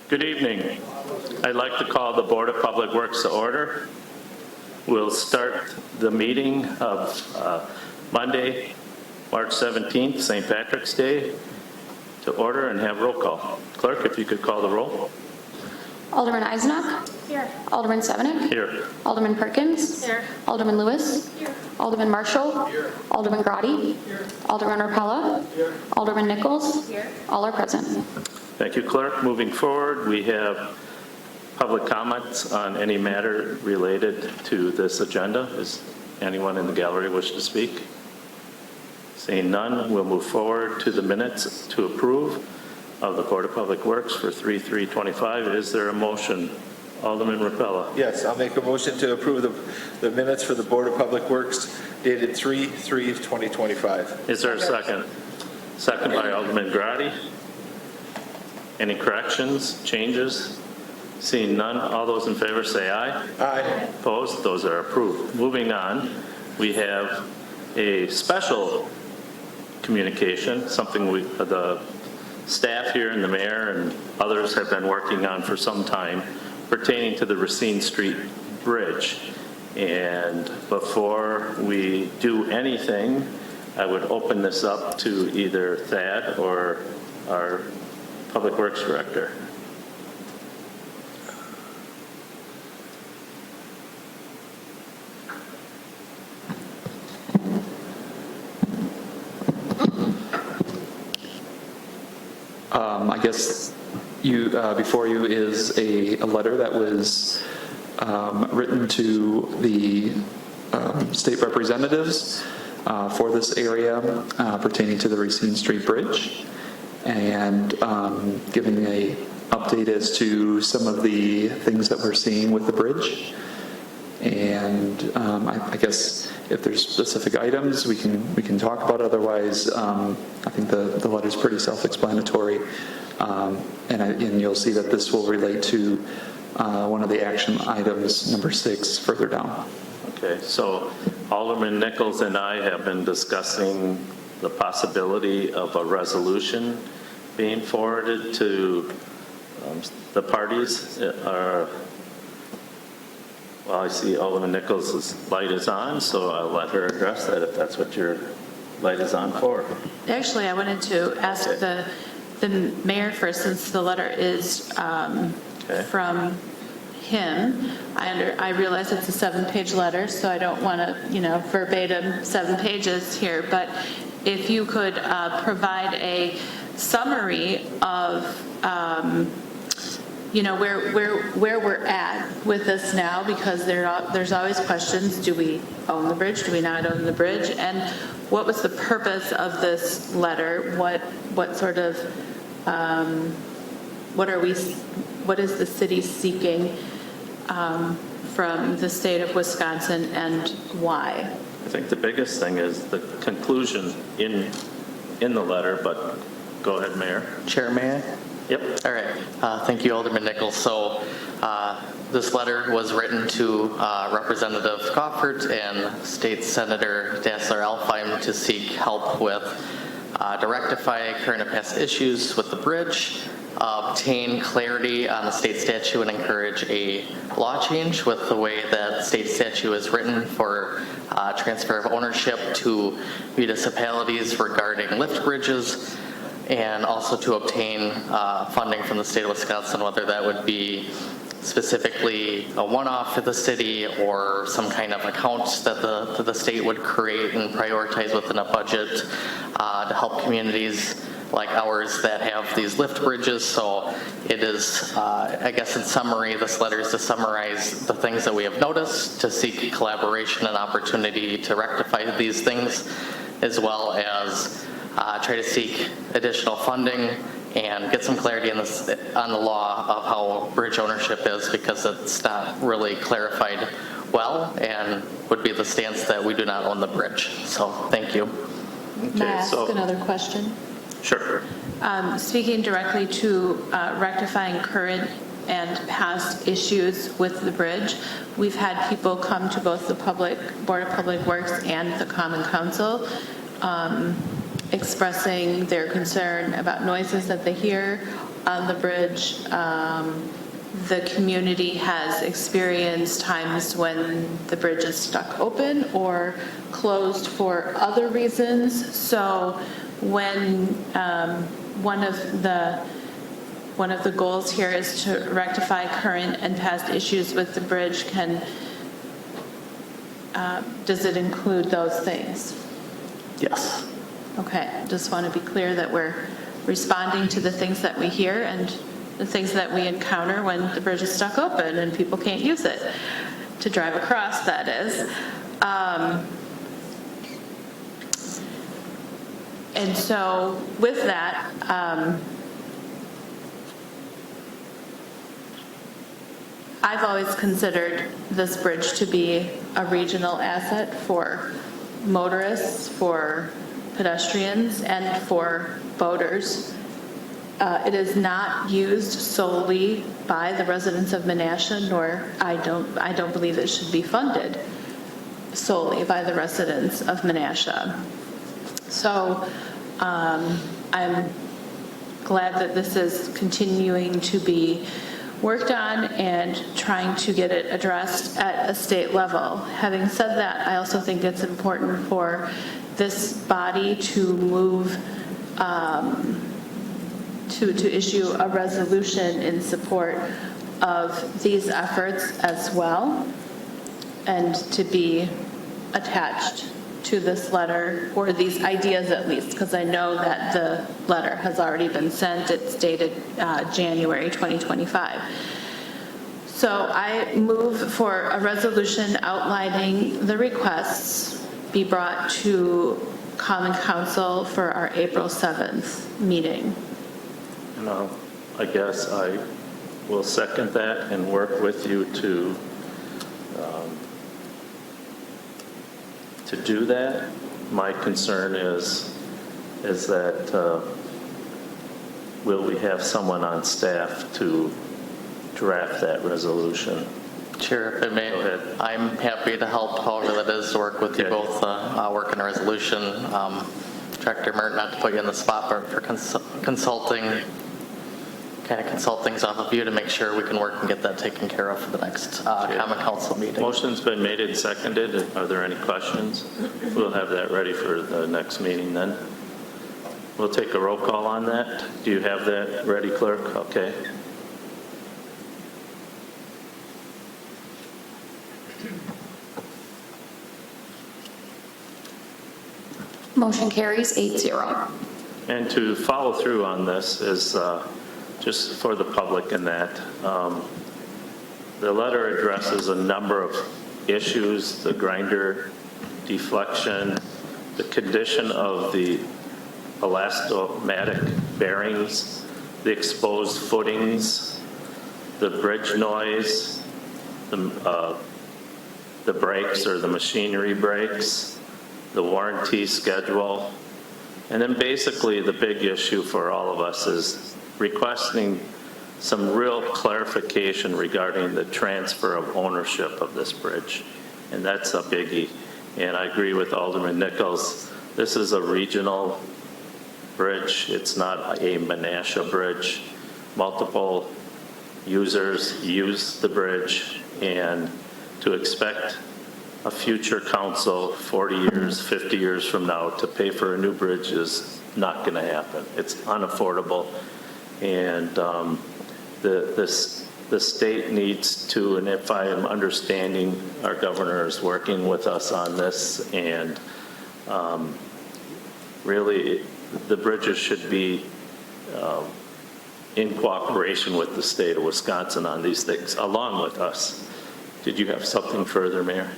Good evening. I'd like to call the Board of Public Works to order. We'll start the meeting of Monday, March 17th, St. Patrick's Day, to order and have roll call. Clerk, if you could call the roll. Alderman Eisenach? Here. Alderman Sevenik? Here. Alderman Perkins? Here. Alderman Lewis? Here. Alderman Marshall? Here. Alderman Grotti? Here. Alderman Rapella? Here. Alderman Nichols? Here. All are present. Thank you, Clerk. Moving forward, we have public comments on any matter related to this agenda. Does anyone in the gallery wish to speak? Seeing none, we'll move forward to the minutes to approve of the Board of Public Works for 3/3/25. Is there a motion? Alderman Rapella. Yes, I'll make a motion to approve the minutes for the Board of Public Works dated 3/3/2025. Is there a second? Second by Alderman Grotti. Any corrections, changes? Seeing none, all those in favor say aye. Aye. Opposed? Those are approved. Moving on, we have a special communication, something the staff here and the mayor and others have been working on for some time pertaining to the Racine Street Bridge. And before we do anything, I would open this up to either Thad or our Public Works Director. I guess before you is a letter that was written to the state representatives for this area pertaining to the Racine Street Bridge, and giving an update as to some of the things that we're seeing with the bridge. And I guess if there's specific items, we can talk about it. Otherwise, I think the letter's pretty self-explanatory, and you'll see that this will relate to one of the action items, number 6, further down. Okay, so Alderman Nichols and I have been discussing the possibility of a resolution being forwarded to the parties. Well, I see Alderman Nichols' light is on, so I'll let her address that if that's what your light is on for. Actually, I wanted to ask the mayor first, since the letter is from him. I realize it's a 7-page letter, so I don't want to, verbatim 7 pages here, but if you could provide a summary of where we're at with this now, because there's always questions. Do we own the bridge? Do we not own the bridge? And what was the purpose of this letter? What sort of what is the city seeking from the state of Wisconsin, and why? I think the biggest thing is the conclusion in the letter, but go ahead, Mayor. Chair, may I? Yep. All right. Thank you, Alderman Nichols. So this letter was written to Representative Coffert and State Senator Dassler-Alfheim to seek help with to rectify current and past issues with the bridge, obtain clarity on the state statute, and encourage a law change with the way that state statute is written for transfer of ownership to municipalities regarding lift bridges, and also to obtain funding from the state of Wisconsin, whether that would be specifically a one-off for the city or some kind of account that the state would create and prioritize within a budget to help communities like ours that have these lift bridges. So it is, I guess in summary, this letter is to summarize the things that we have noticed, to seek collaboration and opportunity to rectify these things, as well as try to seek additional funding and get some clarity on the law of how bridge ownership is, because it's not really clarified well, and would be the stance that we do not own the bridge. So thank you. May I ask another question? Sure. Speaking directly to rectifying current and past issues with the bridge, we've had people come to both the Board of Public Works and the Common Council expressing their concern about noises that they hear on the bridge. The community has experienced times when the bridge is stuck open or closed for other reasons. So when one of the goals here is to rectify current and past issues with the bridge, does it include those things? Yes. Okay, just want to be clear that we're responding to the things that we hear and the things that we encounter when the bridge is stuck open and people can't use it to drive across, that is. And so with that, I've always considered this bridge to be a regional asset for motorists, for pedestrians, and for boaters. It is not used solely by the residents of Menasha, nor I don't believe it should be funded solely by the residents of Menasha. So I'm glad that this is continuing to be worked on and trying to get it addressed at a state level. Having said that, I also think it's important for this body to move to issue a resolution in support of these efforts as well, and to be attached to this letter, or these ideas at least, because I know that the letter has already been sent. It's dated January 2025. So I move for a resolution outlining the requests be brought to Common Council for our April 7th meeting. And I guess I will second that and work with you to do that. My concern is that will we have someone on staff to draft that resolution? Sure, if it may. Go ahead. I'm happy to help however that is, to work with you Okay. both, work on a resolution. Director Mert, not to put you in the spot, but for consulting things off of you to make sure we can work and get that taken care of for the next Common Council meeting. Motion's been made and seconded. Are there any questions? We'll have that ready for the next meeting then. We'll take a roll call on that. Do you have that ready, clerk? Okay. Motion carries 8-0. And to follow through on this is just for the public in that the letter addresses a number of issues: the grinder deflection, the condition of the elastomatic bearings, the exposed footings, the bridge noise, the brakes or the machinery brakes, the warranty schedule, and then basically the big issue for all of us is requesting some real clarification regarding the transfer of ownership of this bridge. And that's a biggie. And I agree with Alderman Nichols. This is a regional bridge. It's not a Menasha bridge. Multiple users use the bridge, and to expect a future council 40 years, 50 years from now to pay for a new bridge is not going to happen. It's unaffordable. And the state needs to, and if I am understanding, our governor is working with us on this, and really the bridges should be in cooperation with the state of Wisconsin on these things, along with us. Did you have something further, Mayor?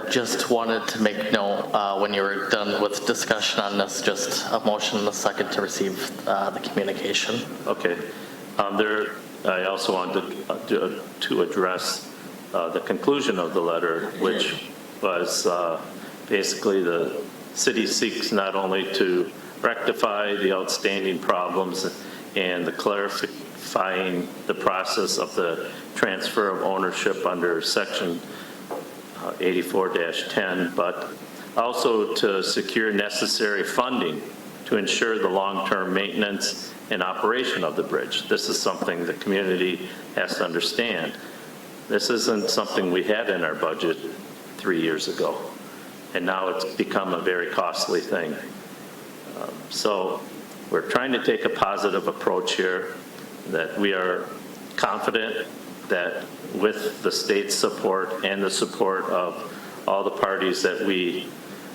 Just wanted to make note, when you were done with discussion on this, just a motion and a second to receive the communication. Okay. I also wanted to address the conclusion of the letter, which was basically the city seeks not only to rectify the outstanding problems and the clarifying the process of the transfer of ownership under Section 84-10, but also to secure necessary funding to ensure the long-term maintenance and operation of the bridge. This is something the community has to understand. This isn't something we had in our budget 3 years ago, and now it's become a very costly thing. So we're trying to take a positive approach here, that we are confident that with the state's support and the support of all the parties, that we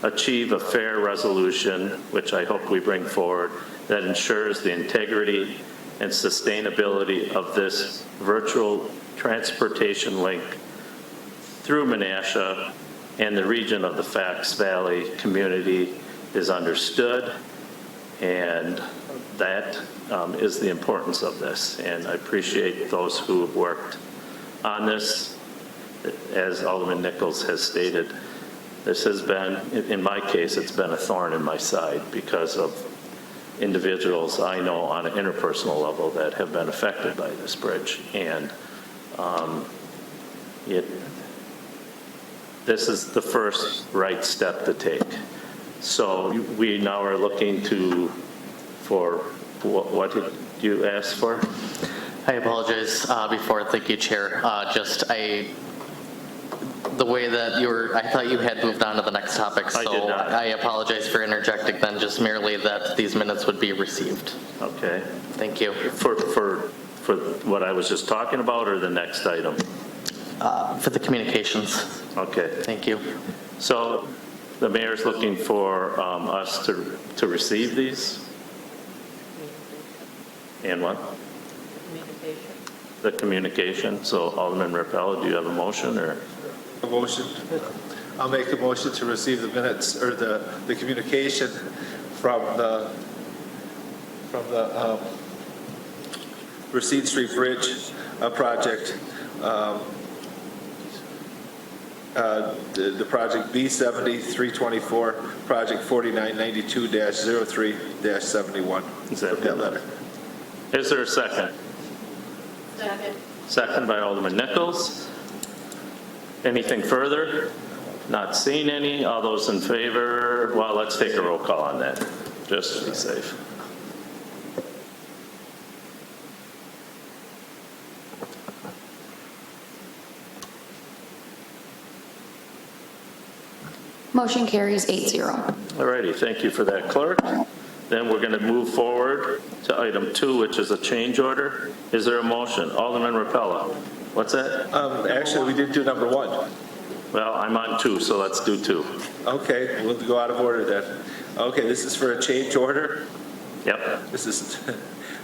achieve a fair resolution, which I hope we bring forward, that ensures the integrity and sustainability of this virtual transportation link through Menasha and the region of the Fox Valley community is understood, and that is the importance of this. And I appreciate those who have worked on this. As Alderman Nichols has stated, this has been, in my case, it's been a thorn in my side because of individuals I know on an interpersonal level that have been affected by this bridge. And this is the first right step to take. So we now are looking for what did you ask for? I apologize before. Thank you, Chair. The way that I thought you had moved on to the next topic, so I did not. I apologize for interjecting then, just merely that these minutes would be received. Okay. Thank you. For what I was just talking about, or the next item? For the communications. Okay. Thank you. So the mayor's looking for us to receive these? And what? The communication. So Alderman Rapella, do you have a motion, or? A motion. I'll make a motion to receive the minutes, or the communication from the Receipt Street Bridge project, the project B7324, project 4992-03-71. Is that that letter? Is there a second? Second. Second by Alderman Nichols. Anything further? Not seeing any. All those in favor? Well, let's take a roll call on that, just to be safe. Motion carries 8-0. All righty, thank you for that, clerk. Then we're going to move forward to item 2, which is a change order. Is there a motion? Alderman Rapella. What's that? Actually, we did do number 1. Well, I'm on 2, so let's do 2. Okay, we'll go out of order then. Okay, this is for a change order. Yep.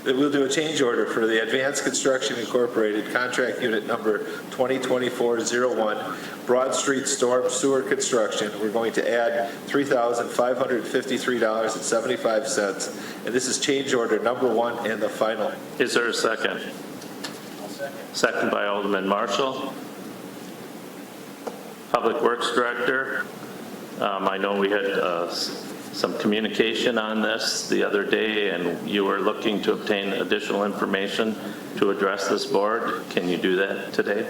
We'll do a change order for the Advanced Construction Incorporated Contract Unit Number 2024-01, Broad Street Storm Sewer Construction. We're going to add $3,553.75, and this is change order number 1 and the final. Is there a second? Second by Alderman Marshall. Public Works Director, I know we had some communication on this the other day, and you were looking to obtain additional information to address this board. Can you do that today?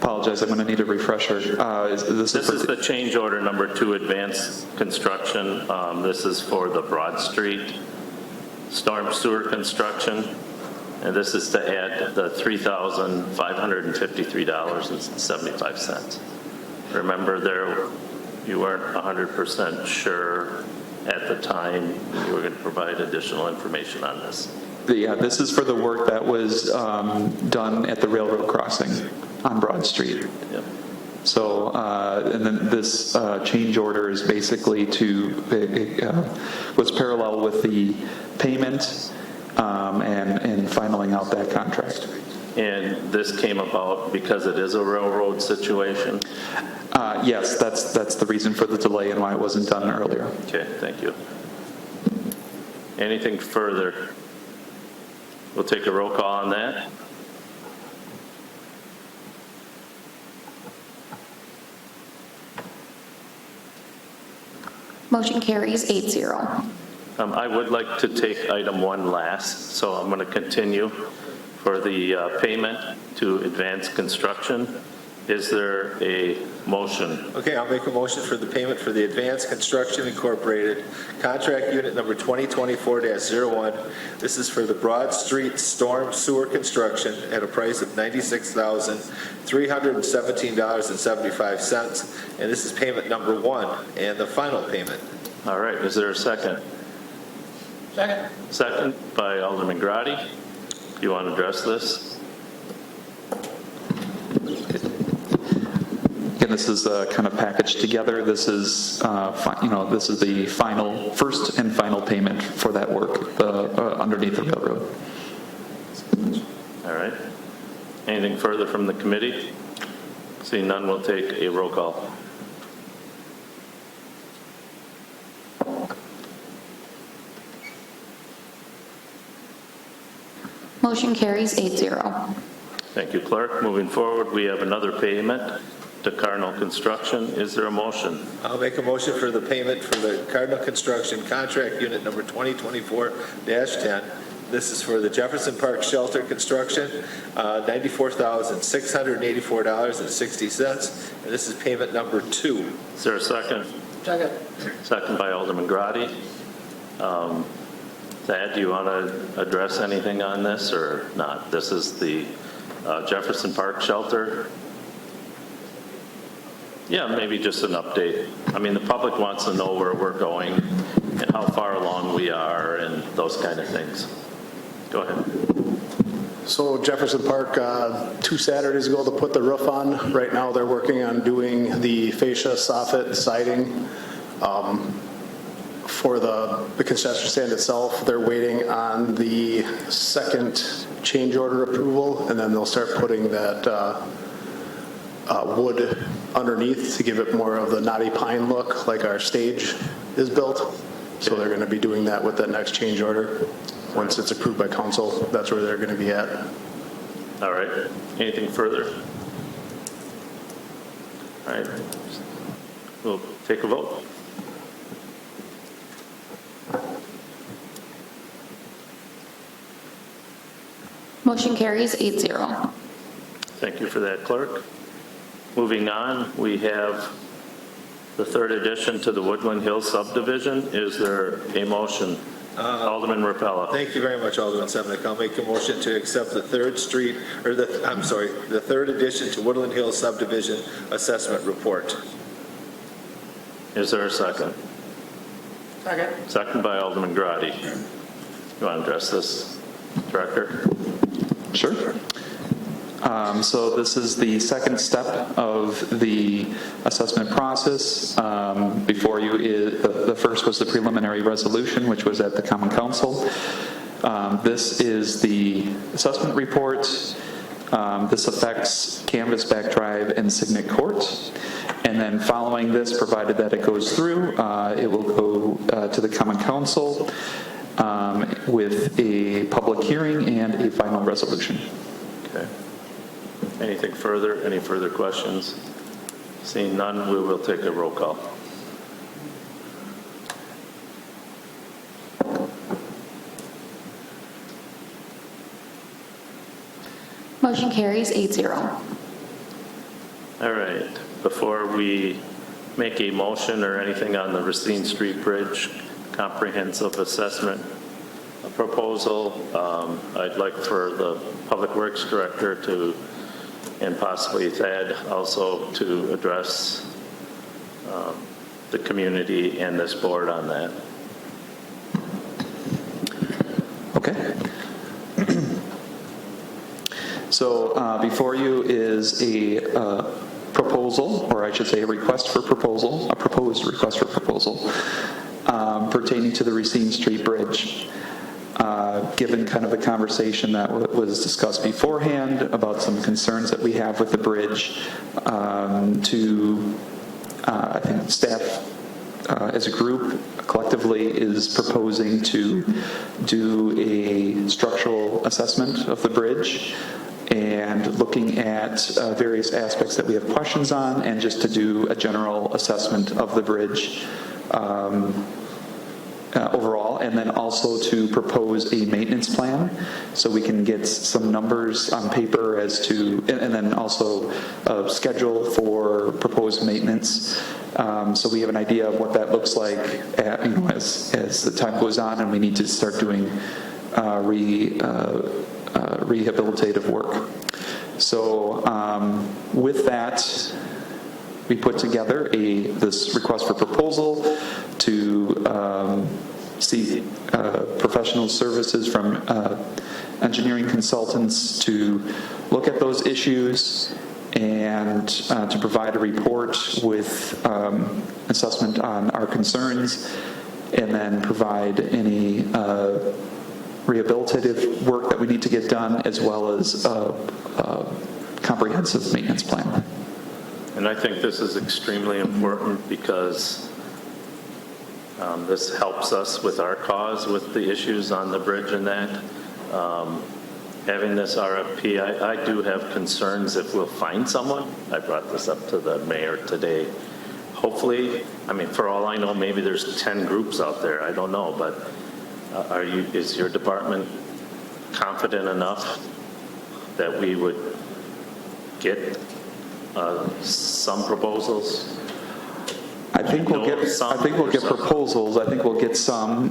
Apologize, I'm going to need a refresher. This is the change order number 2, Advanced Construction. This is for the Broad Street Storm Sewer Construction. And this is to add the $3,553.75. Remember, you weren't 100% sure at the time you were going to provide additional information on this. Yeah, this is for the work that was done at the railroad crossing on Broad Street. Yep. So, and then this change order is basically was parallel with the payment and finaling out that contract. And this came about because it is a railroad situation? Yes, that's the reason for the delay and why it wasn't done earlier. Okay, thank you. Anything further? We'll take a roll call on that. Motion carries 8-0. I would like to take item 1 last, so I'm going to continue for the payment to Advanced Construction. Is there a motion. Okay, I'll make a motion for the payment for the Advanced Construction Incorporated Contract Unit Number 2024-01. This is for the Broad Street Storm Sewer Construction at a price of $96,317.75. And this is payment number 1 and the final payment. All right, is there a second? Second. Second by Alderman Grotti. Do you want to address this? Again, this is kind of packaged together. This is, this is the first and final payment for that work underneath the railroad. All right. Anything further from the committee? Seeing none, we'll take a roll call. Motion carries 8-0. Thank you, Clerk. Moving forward, we have another payment to Cardinal Construction. Is there a motion? I'll make a motion for the payment for the Cardinal Construction Contract Unit Number 2024-10. This is for the Jefferson Park Shelter Construction, $94,684.60. And this is payment number 2. Is there a second? Second. Second by Alderman Grotti. Thad, do you want to address anything on this or not? This is the Jefferson Park Shelter. Yeah, maybe just an update. I mean, the public wants to know where we're going and how far along we are and those kind of things. Go ahead. So Jefferson Park, 2 Saturdays ago, they put the roof on. Right now, they're working on doing the fascia, soffit, siding. For the concession stand itself, they're waiting on the second change order approval, and then they'll start putting that wood underneath to give it more of the knotty pine look like our stage is built. So they're going to be doing that with that next change order. Once it's approved by council, that's where they're going to be at. All right. Anything further? All right. We'll take a vote. Motion carries 8-0. Thank you for that, Clerk. Moving on, we have the third addition to the Woodland Hills subdivision. Is there a motion? Alderman Rapella. Thank you very much, Alderman Semenick. I'll make a motion to accept the third addition to Woodland Hills subdivision assessment report. Is there a second? Second. Second by Alderman Grotti. You want to address this, Director? Sure. So this is the second step of the assessment process. Before you, the first was the preliminary resolution, which was at the Common Council. This is the assessment report. This affects Canvas, Back Drive, and Signet Court. And then following this, provided that it goes through, it will go to the Common Council with a public hearing and a final resolution. Okay. Anything further? Any further questions? Seeing none, we will take a roll call. Motion carries 8-0. All right. Before we make a motion or anything on the Racine Street Bridge comprehensive assessment proposal, I'd like for the Public Works Director to, and possibly Thad also, to address the community and this board on that. Okay. So before you is a proposal, or I should say a request for proposal, a proposed request for proposal pertaining to the Racine Street Bridge. Given kind of the conversation that was discussed beforehand about some concerns that we have with the bridge, I think staff as a group collectively is proposing to do a structural assessment of the bridge and looking at various aspects that we have questions on, and just to do a general assessment of the bridge overall, and then also to propose a maintenance plan so we can get some numbers on paper as to, and then also a schedule for proposed maintenance. So we have an idea of what that looks like as the time goes on and we need to start doing rehabilitative work. So with that, we put together this request for proposal to seek professional services from engineering consultants to look at those issues and to provide a report with assessment on our concerns, and then provide any rehabilitative work that we need to get done, as well as a comprehensive maintenance plan. And I think this is extremely important because this helps us with our cause, with the issues on the bridge and that. Having this RFP, I do have concerns if we'll find someone. I brought this up to the mayor today. Hopefully, I mean, for all I know, maybe there's 10 groups out there. I don't know, but is your department confident enough that we would get some proposals? I think we'll get proposals. I think we'll get some.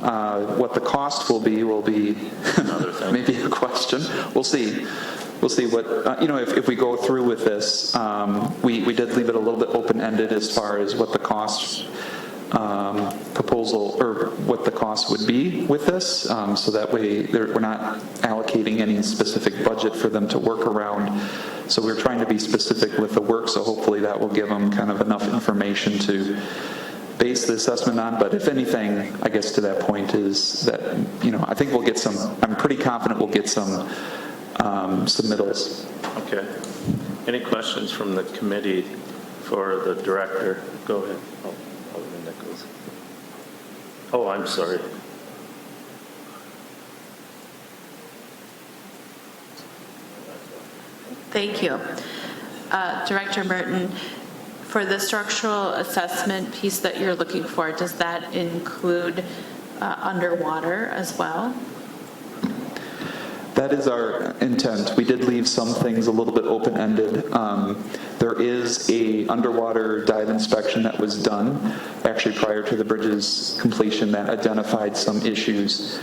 What the cost will be Another thing. maybe a question. We'll see. We'll see what, if we go through with this, we did leave it a little bit open-ended as far as what the cost proposal, or what the cost would be with this, so that way we're not allocating any specific budget for them to work around. So we're trying to be specific with the work, so hopefully that will give them kind of enough information to base the assessment on. But if anything, I guess to that point is that, I think we'll get some, I'm pretty confident we'll get some submittals. Okay. Any questions from the committee for the director? Go ahead. Oh, Alderman Nichols. Oh, I'm sorry. Thank you. Director Merton, for the structural assessment piece that you're looking for, does that include underwater as well? That is our intent. We did leave some things a little bit open-ended. There is a underwater dive inspection that was done actually prior to the bridge's completion that identified some issues.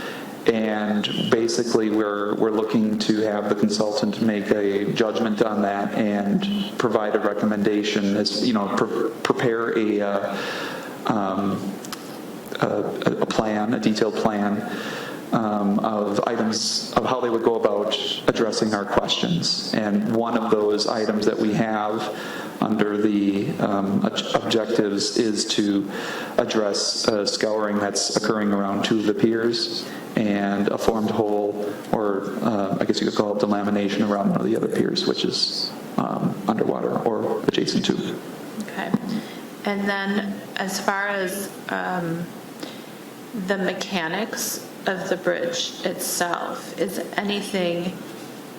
And basically, we're looking to have the consultant make a judgment on that and provide a recommendation, as prepare a plan, a detailed plan of items of how they would go about addressing our questions. And one of those items that we have under the objectives is to address scouring that's occurring around two of the piers and a formed hole, or I guess you could call it delamination, around one of the other piers, which is underwater or adjacent to. Okay. And then as far as the mechanics of the bridge itself, is anything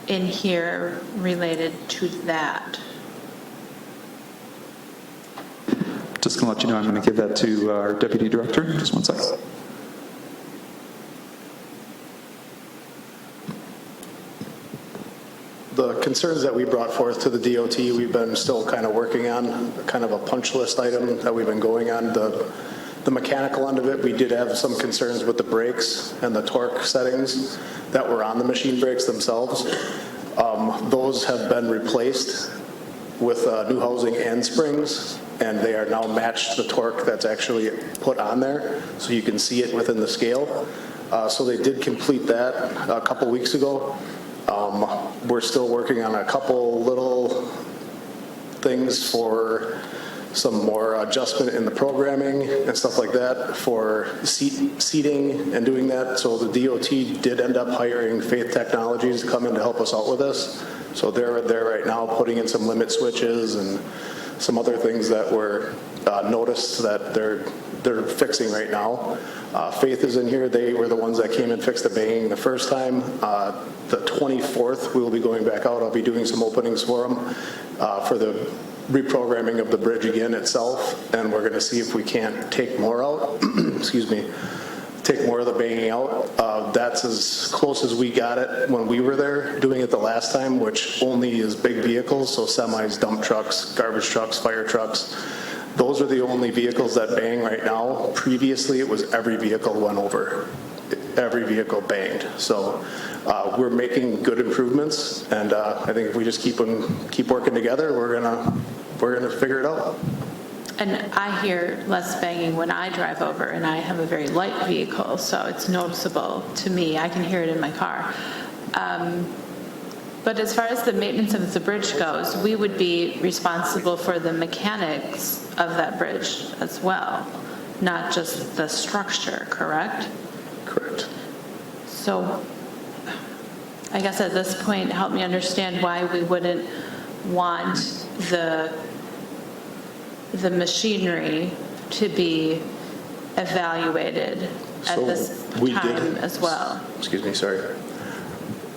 in here related to that? Just going to let you know, I'm going to give that to our deputy director. Just one second. The concerns that we brought forth to the DOT, we've been still kind of working on, kind of a punch list item that we've been going on. The mechanical end of it, we did have some concerns with the brakes and the torque settings that were on the machine brakes themselves. Those have been replaced with new housing and springs, and they are now matched the torque that's actually put on there, so you can see it within the scale. So they did complete that a couple weeks ago. We're still working on a couple little things for some more adjustment in the programming and stuff like that for seating and doing that. So the DOT did end up hiring Faith Technologies to come in to help us out with this. So they're there right now putting in some limit switches and some other things that were noticed that they're fixing right now. Faith is in here. They were the ones that came and fixed the banging the first time. The 24th, we will be going back out. I'll be doing some openings for them for the reprogramming of the bridge again itself, and we're going to see if we can't take more out. Excuse me. take more of the banging out. That's as close as we got it when we were there doing it the last time, which only is big vehicles, so semis, dump trucks, garbage trucks, fire trucks. Those are the only vehicles that bang right now. Previously, it was every vehicle went over. Every vehicle banged. So we're making good improvements, and I think if we just keep working together, we're gonna figure it out. And I hear less banging when I drive over, and I have a very light vehicle, so it's noticeable to me. I can hear it in my car. But as far as the maintenance of the bridge goes, we would be responsible for the mechanics of that bridge as well, not just the structure, correct? Correct. So I guess at this point, help me understand why we wouldn't want the machinery to be evaluated at So this we time did- as well. Excuse me, sorry.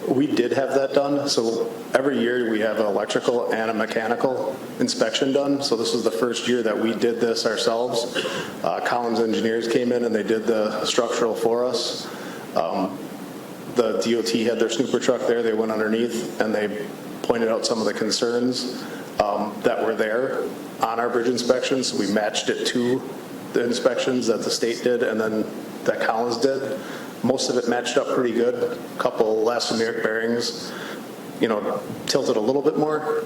We did have that done. So every year we have an electrical and a mechanical inspection done. So this was the first year that we did this ourselves. Collins Engineers came in and they did the structural for us. The DOT had their snooper truck there. They went underneath and they pointed out some of the concerns that were there on our bridge inspections. We matched it to the inspections that the state did and then that Collins did. Most of it matched up pretty good. A couple elastomeric bearings, tilted a little bit more,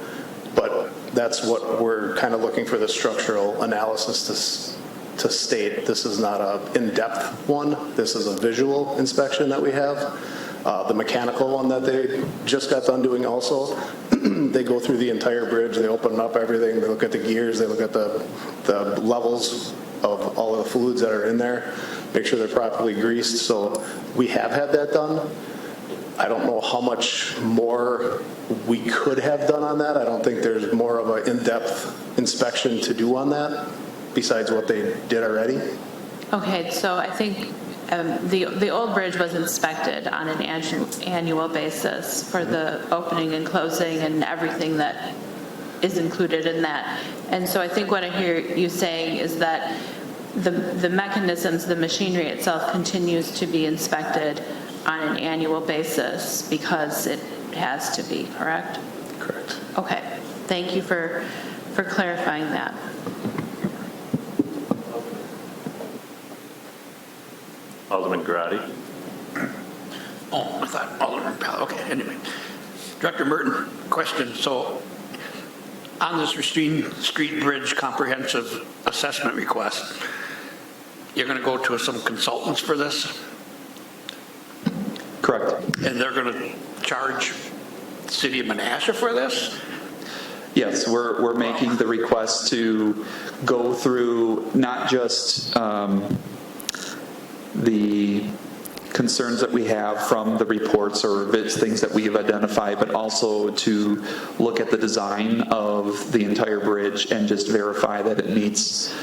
but that's what we're kind of looking for the structural analysis to state. This is not a in-depth one. This is a visual inspection that we have. The mechanical one that they just got done doing also, they go through the entire bridge, they open up everything, they look at the gears, they look at the levels of all of the fluids that are in there, make sure they're properly greased. So we have had that done. I don't know how much more we could have done on that. I don't think there's more of an in-depth inspection to do on that besides what they did already. Okay, so I think the old bridge was inspected on an annual basis for the opening and closing and everything that is included in that. And so I think what I hear you saying is that the mechanisms, the machinery itself continues to be inspected on an annual basis because it has to be, correct? Correct. Okay, thank you for clarifying that. Alderman Grotti. Oh, I thought Alderman Pell, okay, anyway. Director Merton, question. So on this Racine Street Bridge Comprehensive Assessment request, you're going to go to some consultants for this? Correct. And they're going to charge the city of Menasha for this? Yes, we're making the request to go through not just the concerns that we have from the reports or things that we have identified, but also to look at the design of the entire bridge and just verify that it meets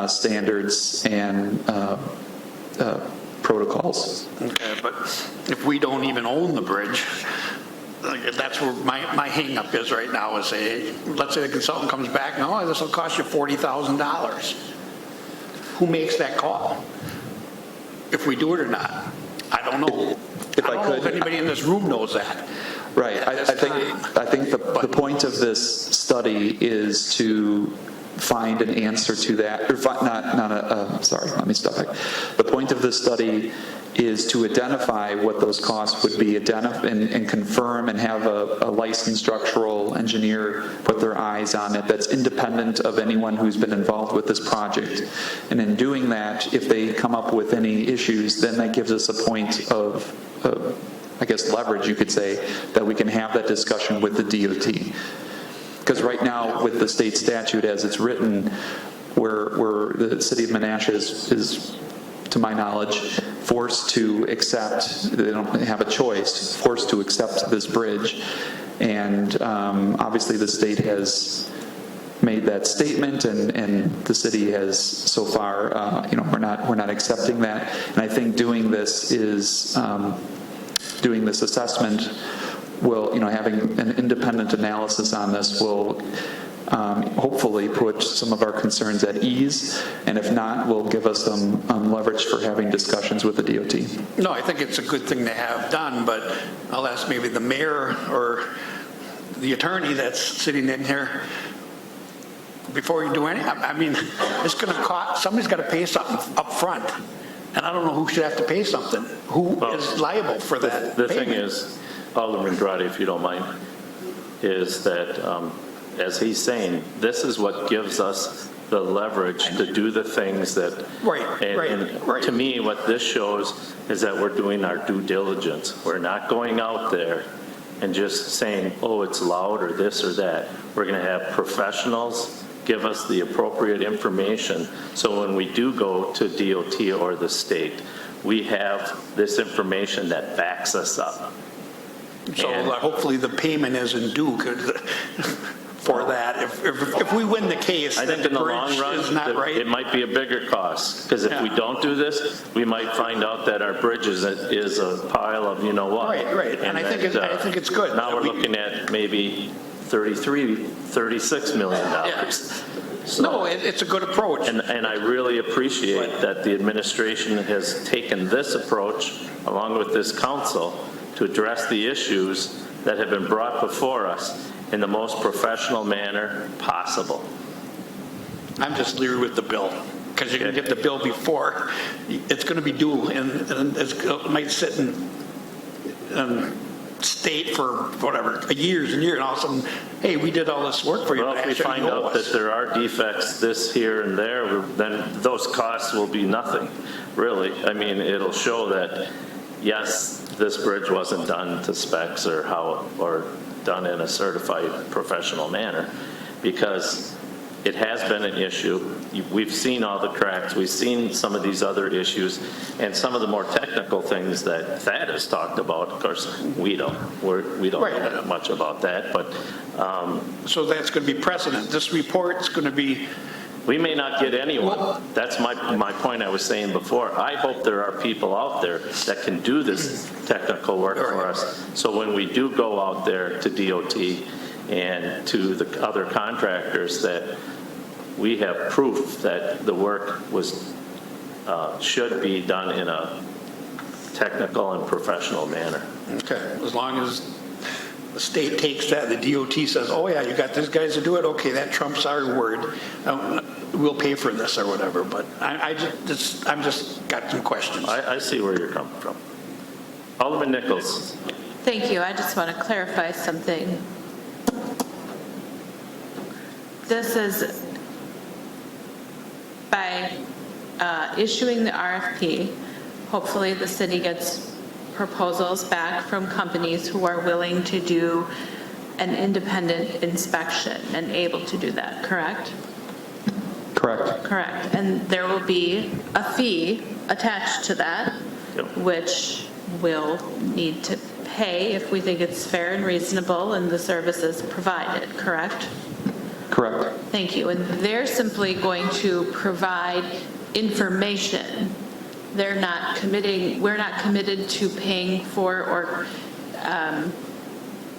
standards and protocols. Okay, but if we don't even own the bridge, that's where my hang-up is right now is let's say the consultant comes back, no, this will cost you $40,000. Who makes that call? If we do it or not? I don't know. If I don't know if anybody in this room knows that. Right. I think the point of this study is to find an answer to that. Or sorry, let me step back. The point of this study is to identify what those costs would be, and confirm and have a licensed structural engineer put their eyes on it that's independent of anyone who's been involved with this project. And in doing that, if they come up with any issues, then that gives us a point of I guess, leverage, you could say, that we can have that discussion with the DOT. Because right now, with the state statute as it's written, where the city of Menasha is, to my knowledge, forced to accept, they don't have a choice, forced to accept this bridge. And obviously the state has made that statement, and the city has so far, we're not accepting that. And I think doing this assessment will, having an independent analysis on this will hopefully put some of our concerns at ease, and if not, will give us some leverage for having discussions with the DOT. No, I think it's a good thing to have done, but I'll ask maybe the mayor or the attorney that's sitting in here, before you do anything, I mean, it's going to cost, somebody's got to pay something up front, and I don't know who should have to pay something. Who is liable for that The thing payment? is, Alderman Grotti, if you don't mind, is that, as he's saying, this is what gives us the leverage to do the things that. Right. To me, what this shows is that we're doing our due diligence. We're not going out there and just saying, oh, it's loud or this or that. We're going to have professionals give us the appropriate information. So when we do go to DOT or the state, we have this information that backs us up. So hopefully the payment isn't due for that. If we win the case, I then think the in the long bridge run, is not right. it might be a bigger cost, because if we don't do this, we might find out that our bridge is a pile of, you know what? Right. And I think it's good. Now we're looking at maybe $36 million. No, it's a good approach. And I really appreciate that the administration has taken this approach, along with this council, to address the issues that have been brought before us in the most professional manner possible. I'm just leery with the bill, because you're going to get the bill before it's going to be due, and it might sit in state for whatever, years and years, and all of a sudden, hey, we did all this work for you. Well, if we find out that there are defects this, here, and there, then those costs will be nothing, really. I mean, it'll show that, yes, this bridge wasn't done to specs or done in a certified professional manner, because it has been an issue. We've seen all the cracks. We've seen some of these other issues, and some of the more technical things that Thad has talked about. Of course, we don't know much about that, but so that's going to be precedent. This report's going to be. We may not get anyone. That's my point I was saying before. I hope there are people out there that can do this technical work for us. So when we do go out there to DOT and to the other contractors, that we have proof that the work should be done in a technical and professional manner. Okay, as long as the state takes that, the DOT says, oh yeah, you got these guys to do it, okay, that trumps our word. We'll pay for this or whatever, but I'm just got some questions. I see where you're coming from. Alderman Nichols. Thank you. I just want to clarify something. This is by issuing the RFP, hopefully the city gets proposals back from companies who are willing to do an independent inspection and able to do that, correct? Correct. Correct. And there will be a fee attached to that, Yep. which we'll need to pay if we think it's fair and reasonable and the services provided, correct? Correct. Thank you. And they're simply going to provide information. We're not committed to paying for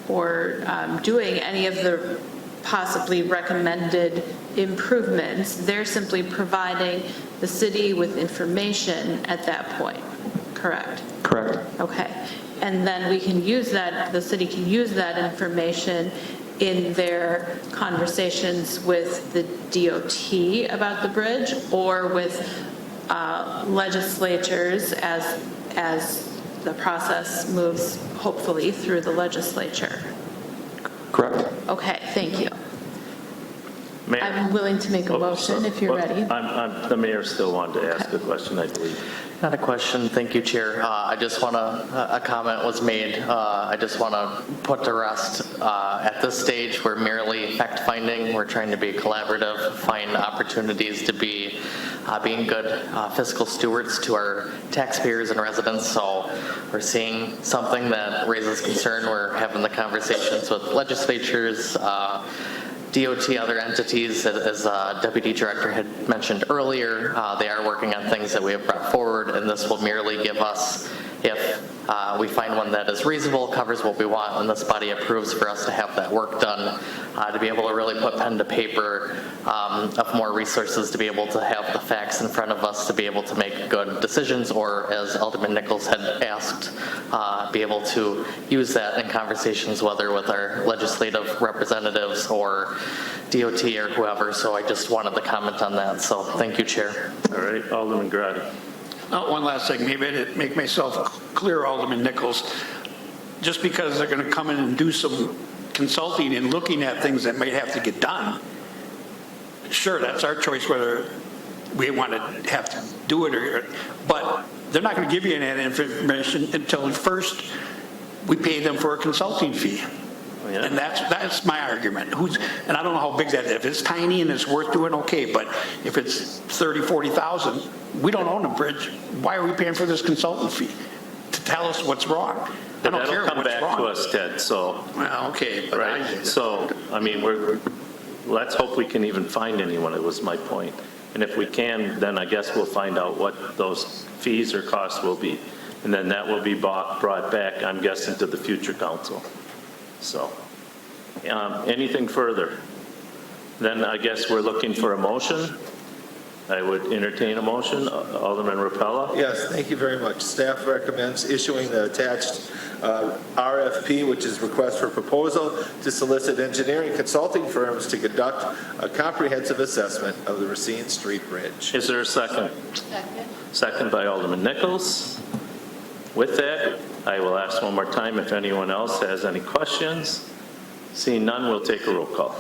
or doing any of the possibly recommended improvements. They're simply providing the city with information at that point, correct? Correct. Okay. And then we can use that, the city can use that information in their conversations with the DOT about the bridge or with legislatures as the process moves, hopefully, through the legislature. Correct. Okay, thank you. Mayor. I'm willing to make a motion if you're ready. The mayor still wanted to ask a question, I believe. Not a question. Thank you, Chair. I just want to, a comment was made. I just want to put to rest, at this stage, we're merely fact-finding. We're trying to be collaborative, find opportunities to be being good fiscal stewards to our taxpayers and residents. So we're seeing something that raises concern. We're having the conversations with legislatures, DOT, other entities, as Deputy Director had mentioned earlier, they are working on things that we have brought forward, and this will merely give us if we find one that is reasonable, covers what we want, and this body approves for us to have that work done, to be able to really put pen to paper, of more resources to be able to have the facts in front of us to be able to make good decisions, or as Alderman Nichols had asked, be able to use that in conversations, whether with our legislative representatives or DOT or whoever. So I just wanted to comment on that. So thank you, Chair. All right, Alderman Grady. One last thing, maybe I didn't make myself clear, Alderman Nichols. Just because they're going to come in and do some consulting and looking at things that might have to get done, sure, that's our choice whether we want to have to do it but they're not going to give you any information until first we pay them for a consulting fee. Yeah. And that's my argument. And I don't know how big that is. If it's tiny and it's worth doing, okay, but if it's 30, 40,000, we don't own a bridge. Why are we paying for this consultant fee? To tell us what's wrong. I don't care That'll come what's back wrong. to us, Ted, so. Well, okay, but Right, so, I mean, let's hope we can even find anyone, it was my point. And if we can, then I guess we'll find out what those fees or costs will be. And then that will be brought back, I'm guessing, to the future council. So, anything further? Then I guess we're looking for a motion. I would entertain a motion. Alderman Rapella? Yes, thank you very much. Staff recommends issuing the attached RFP, which is request for proposal to solicit engineering consulting firms to conduct a comprehensive assessment of the Racine Street Bridge. Is there a second? Second. Second by Alderman Nichols. With that, I will ask one more time if anyone else has any questions. Seeing none, we'll take a roll call.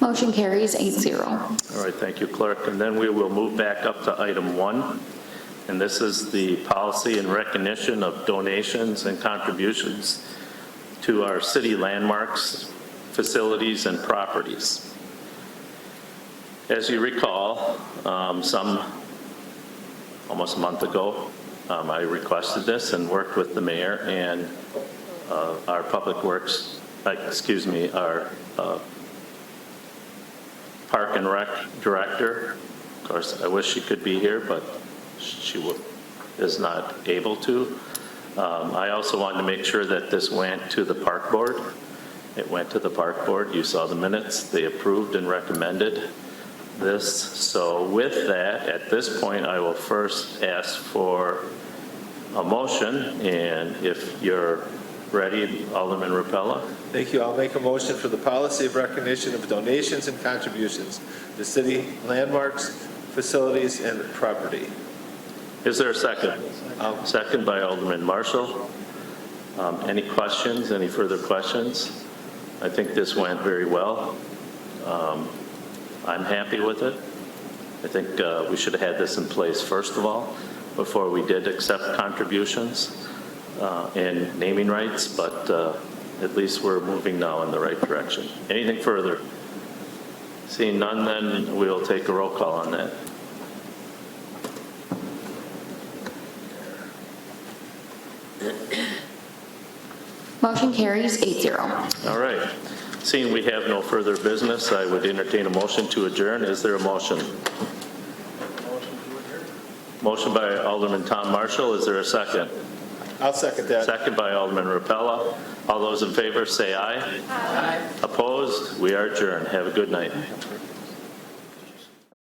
Motion carries 8-0. All right, thank you, Clerk. And then we will move back up to item 1. And this is the policy and recognition of donations and contributions to our city landmarks, facilities, and properties. As you recall, almost a month ago, I requested this and worked with the mayor and our public works, our Park and Rec director. Of course, I wish she could be here, but she is not able to. I also wanted to make sure that this went to the park board. It went to the park board. You saw the minutes. They approved and recommended this. So with that, at this point, I will first ask for a motion. And if you're ready, Alderman Rapella. Thank you. I'll make a motion for the policy of recognition of donations and contributions to city landmarks, facilities, and property. Is there a second? Second by Alderman Marshall. Any questions, any further questions? I think this went very well. I'm happy with it. I think we should have had this in place first of all, before we did accept contributions and naming rights, but at least we're moving now in the right direction. Anything further? Seeing none, then we'll take a roll call on that. Motion carries 8-0. All right. Seeing we have no further business, I would entertain a motion to adjourn. Is there a motion? Motion by Alderman Tom Marshall. Is there a second? I'll second that. Second by Alderman Rapella. All those in favor say aye. Aye. Opposed? We are adjourned. Have a good night.